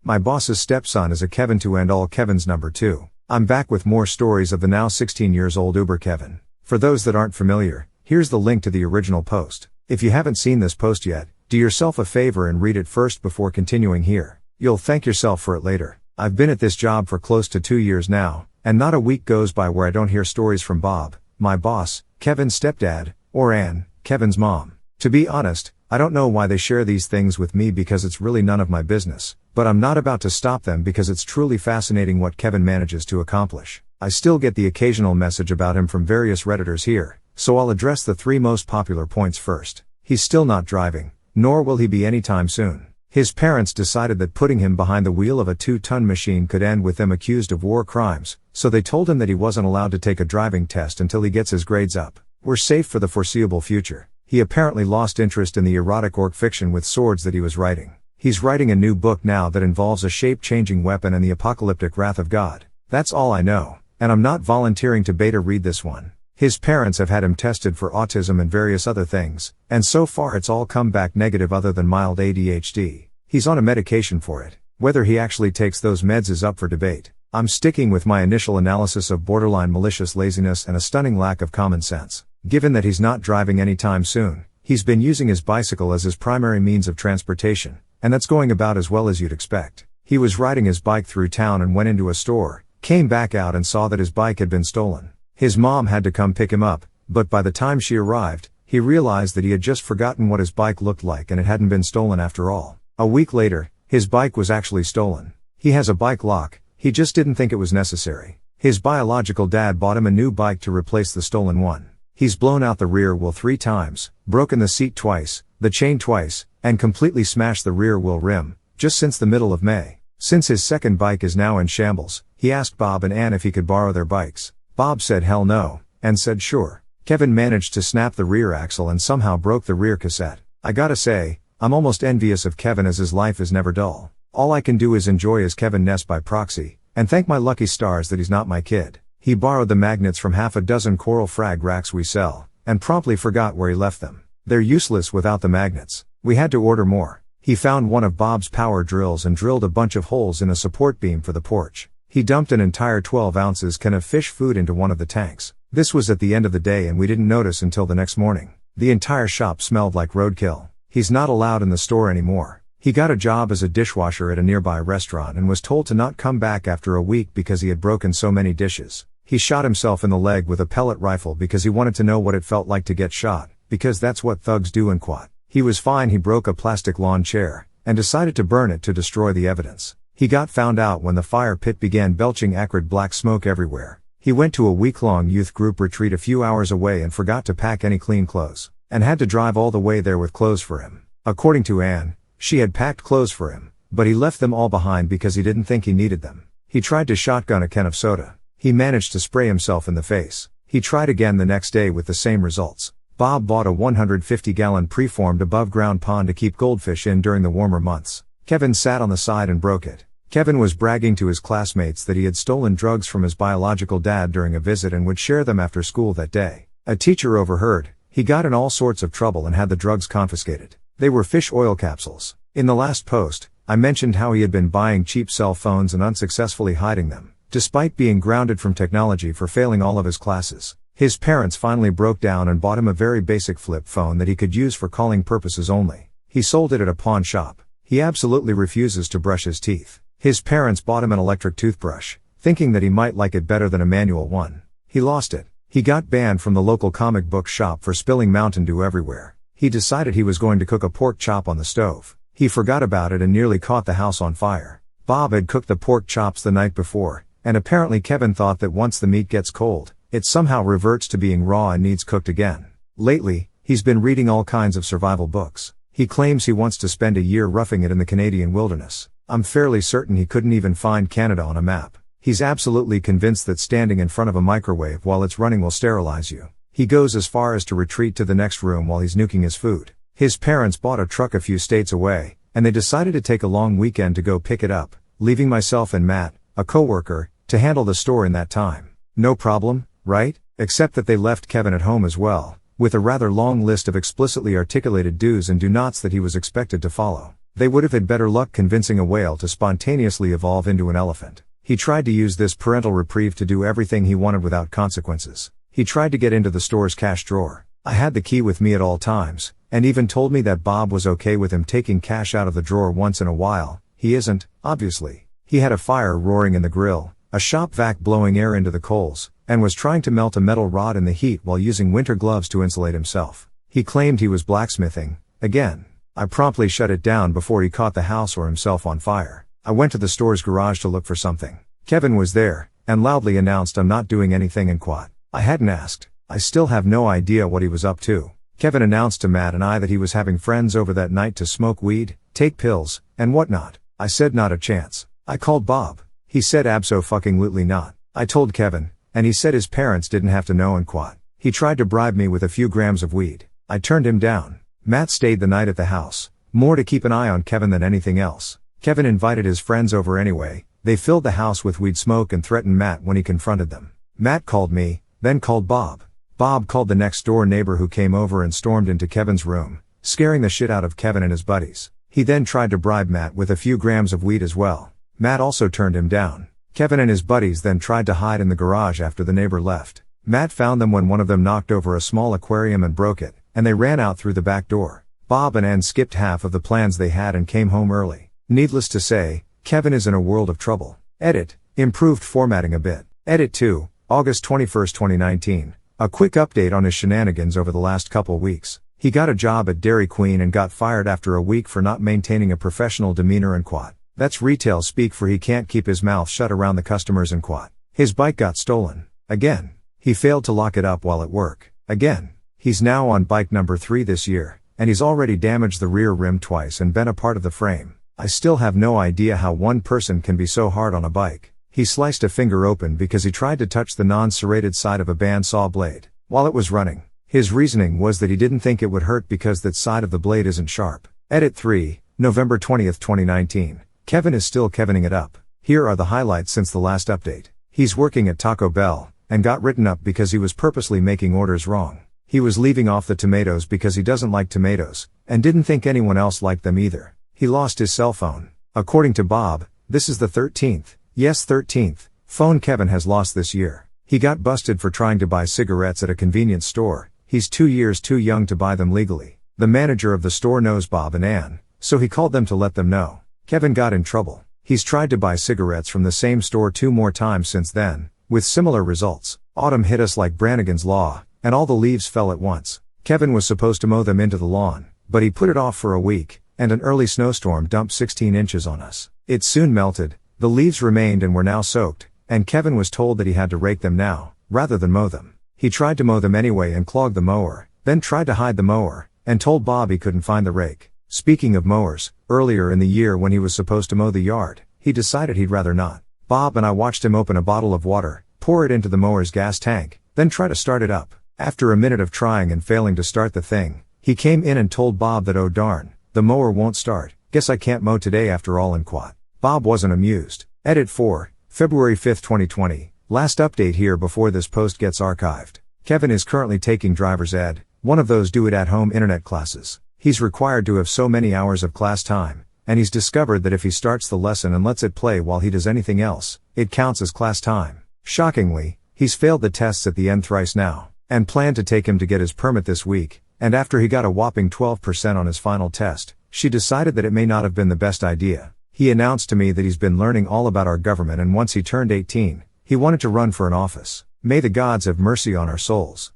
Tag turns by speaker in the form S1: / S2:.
S1: My boss's stepson is a Kevin to end all Kevins number 2. I'm back with more stories of the now 16 years old Uber Kevin. For those that aren't familiar, here's the link to the original post. If you haven't seen this post yet, do yourself a favor and read it first before continuing here. You'll thank yourself for it later. I've been at this job for close to 2 years now, and not a week goes by where I don't hear stories from Bob, my boss, Kevin's stepdad, or Ann, Kevin's mom. To be honest, I don't know why they share these things with me because it's really none of my business, but I'm not about to stop them because it's truly fascinating what Kevin manages to accomplish. I still get the occasional message about him from various Redditors here, so I'll address the 3 most popular points first. He's still not driving, nor will he be anytime soon. His parents decided that putting him behind the wheel of a 2-ton machine could end with him accused of war crimes, so they told him that he wasn't allowed to take a driving test until he gets his grades up. We're safe for the foreseeable future. He apparently lost interest in the erotic orc fiction with swords that he was writing. He's writing a new book now that involves a shape-changing weapon and the apocalyptic wrath of God. That's all I know, and I'm not volunteering to beta read this one. His parents have had him tested for autism and various other things, and so far it's all come back negative other than mild ADHD. He's on a medication for it. Whether he actually takes those meds is up for debate. I'm sticking with my initial analysis of borderline malicious laziness and a stunning lack of common sense. Given that he's not driving anytime soon, he's been using his bicycle as his primary means of transportation, and that's going about as well as you'd expect. He was riding his bike through town and went into a store, came back out and saw that his bike had been stolen. His mom had to come pick him up, but by the time she arrived, he realized that he had just forgotten what his bike looked like and it hadn't been stolen after all. A week later, his bike was actually stolen. He has a bike lock, he just didn't think it was necessary. His biological dad bought him a new bike to replace the stolen one. He's blown out the rear wheel 3 times, broken the seat twice, the chain twice, and completely smashed the rear wheel rim, just since the middle of May. Since his second bike is now in shambles, he asked Bob and Ann if he could borrow their bikes. Bob said hell no, and said sure. Kevin managed to snap the rear axle and somehow broke the rear cassette. I gotta say, I'm almost envious of Kevin as his life is never dull. All I can do is enjoy his Kevin-ness by proxy, and thank my lucky stars that he's not my kid. He borrowed the magnets from half a dozen coral frag racks we sell, and promptly forgot where he left them. They're useless without the magnets. We had to order more. He found one of Bob's power drills and drilled a bunch of holes in a support beam for the porch. He dumped an entire 12 ounces can of fish food into one of the tanks. This was at the end of the day and we didn't notice until the next morning. The entire shop smelled like roadkill. He's not allowed in the store anymore. He got a job as a dishwasher at a nearby restaurant and was told to not come back after a week because he had broken so many dishes. He shot himself in the leg with a pellet rifle because he wanted to know what it felt like to get shot, because that's what thugs do in Quat. He was fine. He broke a plastic lawn chair, and decided to burn it to destroy the evidence. He got found out when the fire pit began belching acrid black smoke everywhere. He went to a week-long youth group retreat a few hours away and forgot to pack any clean clothes, and had to drive all the way there with clothes for him. According to Ann, she had packed clothes for him, but he left them all behind because he didn't think he needed them. He tried to shotgun a can of soda. He managed to spray himself in the face. He tried again the next day with the same results. Bob bought a 150-gallon preformed above-ground pond to keep goldfish in during the warmer months. Kevin sat on the side and broke it. Kevin was bragging to his classmates that he had stolen drugs from his biological dad during a visit and would share them after school that day. A teacher overheard. He got in all sorts of trouble and had the drugs confiscated. They were fish oil capsules. In the last post, I mentioned how he had been buying cheap cell phones and unsuccessfully hiding them, despite being grounded from technology for failing all of his classes. His parents finally broke down and bought him a very basic flip phone that he could use for calling purposes only. He sold it at a pawn shop. He absolutely refuses to brush his teeth. His parents bought him an electric toothbrush, thinking that he might like it better than a manual one. He lost it. He got banned from the local comic book shop for spilling Mountain Dew everywhere. He decided he was going to cook a pork chop on the stove. He forgot about it and nearly caught the house on fire. Bob had cooked the pork chops the night before, and apparently Kevin thought that once the meat gets cold, it somehow reverts to being raw and needs cooked again. Lately, he's been reading all kinds of survival books. He claims he wants to spend a year roughing it in the Canadian wilderness. I'm fairly certain he couldn't even find Canada on a map. He's absolutely convinced that standing in front of a microwave while it's running will sterilize you. He goes as far as to retreat to the next room while he's nuking his food. His parents bought a truck a few states away, and they decided to take a long weekend to go pick it up, leaving myself and Matt, a coworker, to handle the store in that time. No problem, right? Except that they left Kevin at home as well, with a rather long list of explicitly articulated do's and do nots that he was expected to follow. They would have had better luck convincing a whale to spontaneously evolve into an elephant. He tried to use this parental reprieve to do everything he wanted without consequences. He tried to get into the store's cash drawer. I had the key with me at all times, and even told me that Bob was okay with him taking cash out of the drawer once in a while. He isn't, obviously. He had a fire roaring in the grill, a shop vac blowing air into the coals, and was trying to melt a metal rod in the heat while using winter gloves to insulate himself. He claimed he was blacksmithing. Again, I promptly shut it down before he caught the house or himself on fire. I went to the store's garage to look for something. Kevin was there, and loudly announced, "I'm not doing anything," and quat. I hadn't asked. I still have no idea what he was up to. Kevin announced to Matt and I that he was having friends over that night to smoke weed, take pills, and whatnot. I said not a chance. I called Bob. He said abso-fucking-lutely not. I told Kevin, and he said his parents didn't have to know, and quat. He tried to bribe me with a few grams of weed. I turned him down. Matt stayed the night at the house, more to keep an eye on Kevin than anything else. Kevin invited his friends over anyway. They filled the house with weed smoke and threatened Matt when he confronted them. Matt called me, then called Bob. Bob called the next door neighbor, who came over and stormed into Kevin's room, scaring the shit out of Kevin and his buddies. He then tried to bribe Matt with a few grams of weed as well. Matt also turned him down. Kevin and his buddies then tried to hide in the garage after the neighbor left. Matt found them when one of them knocked over a small aquarium and broke it, and they ran out through the back door. Bob and Ann skipped half of the plans they had and came home early. Needless to say, Kevin is in a world of trouble. Edit. Improved formatting a bit. Edit 2, August 21, 2019. A quick update on his shenanigans over the last couple weeks. He got a job at Dairy Queen and got fired after a week for not maintaining a professional demeanor, and quat. That's retail speak for he can't keep his mouth shut around the customers, and quat. His bike got stolen. Again. He failed to lock it up while at work. Again. He's now on bike number 3 this year, and he's already damaged the rear rim twice and bent a part of the frame. I still have no idea how one person can be so hard on a bike. He sliced a finger open because he tried to touch the non-serrated side of a bandsaw blade while it was running. His reasoning was that he didn't think it would hurt because that side of the blade isn't sharp. Edit 3, November 20, 2019. Kevin is still Kevining it up. Here are the highlights since the last update. He's working at Taco Bell, and got written up because he was purposely making orders wrong. He was leaving off the tomatoes because he doesn't like tomatoes, and didn't think anyone else liked them either. He lost his cell phone. According to Bob, this is the 13th, yes 13th, phone Kevin has lost this year. He got busted for trying to buy cigarettes at a convenience store. He's 2 years too young to buy them legally. The manager of the store knows Bob and Ann, so he called them to let them know. Kevin got in trouble. He's tried to buy cigarettes from the same store 2 more times since then, with similar results. Autumn hit us like Brannigan's Law, and all the leaves fell at once. Kevin was supposed to mow them into the lawn, but he put it off for a week, and an early snowstorm dumped 16 inches on us. It soon melted, the leaves remained and were now soaked, and Kevin was told that he had to rake them now, rather than mow them. He tried to mow them anyway and clogged the mower, then tried to hide the mower, and told Bob he couldn't find the rake. Speaking of mowers, earlier in the year when he was supposed to mow the yard, he decided he'd rather not. Bob and I watched him open a bottle of water, pour it into the mower's gas tank, then try to start it up. After a minute of trying and failing to start the thing, he came in and told Bob that, "Oh darn, the mower won't start. Guess I can't mow today after all," and quat. Bob wasn't amused. Edit 4, February 5, 2020. Last update here before this post gets archived. Kevin is currently taking driver's ed, one of those do-it-at-home internet classes. He's required to have so many hours of class time, and he's discovered that if he starts the lesson and lets it play while he does anything else, it counts as class time. Shockingly, he's failed the tests at the end thrice now, and planned to take him to get his permit this week, and after he got a whopping 12% on his final test, she decided that it may not have been the best idea. He announced to me that he's been learning all about our government, and once he turned 18, he wanted to run for an office. May the gods have mercy on our souls.